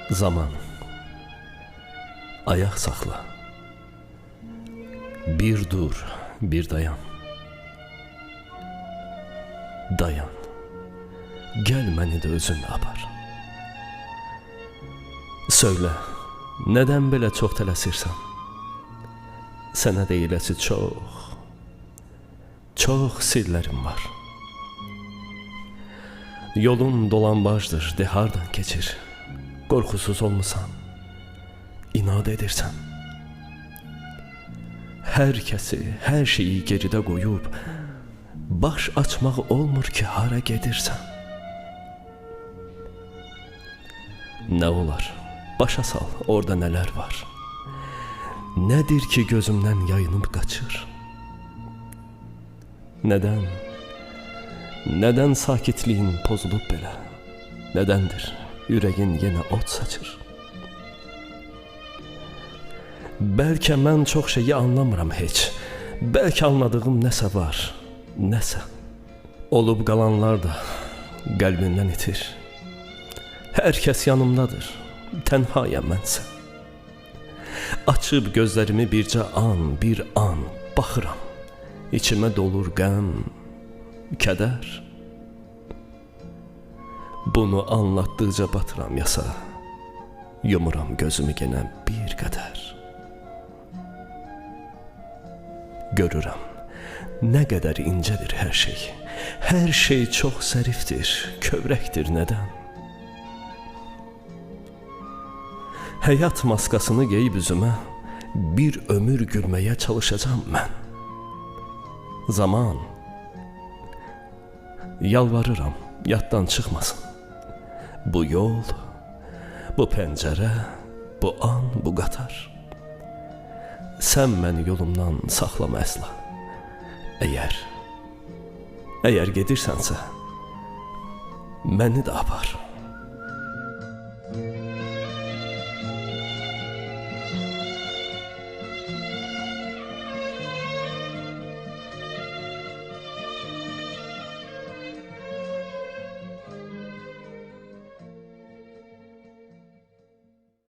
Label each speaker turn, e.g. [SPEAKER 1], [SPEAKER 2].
[SPEAKER 1] Zaman, ayaq saxla. Bir dur, bir dayan. Dayan, gəl məni də özünlə apar. Söylə, nədən belə çox tələsirsən? Sənə deyiləsi çox sirlərim var. Yolun dolanbacdır, de hardan keçir. Qorxusuz olmusan, inad edirsən. Hər kəsi, hər şeyi geridə qoyub, baş açmaq olmur ki, hara gedirsən. Nə olar, başa sal, orada nələr var. Nədir ki, gözümdən yayınıb qaçır? Nədən sakitliyin pozulub belə? Nədəndir, ürəyin yenə od saçır? Bəlkə mən çox şeyi anlamıram heç. Bəlkə anladığım nəsə var, nəsə. Olub qalanlar da qəlbindən itir. Hər kəs yanımdadır, tənhayam mənsə. Açıb gözlərimi bir an baxıram. İçimə dolur qəm, kədər. Bunu anlatdıqca batıram yasa. Yumuram gözümü yenə bir qədər. Görürəm, nə qədər incədir hər şey. Hər şey çox zərifdir, kövrəkdir, nədən? Həyat maskasını geyib üzümə, bir ömür gülməyə çalışacağım mən. Zaman, yalvarıram, yaddan çıxmasın. Bu yol, bu pəncərə, bu an, bu qatar. Sən məni yolumdan saxlama əsla. Əgər gedirsənsə, məni də apar.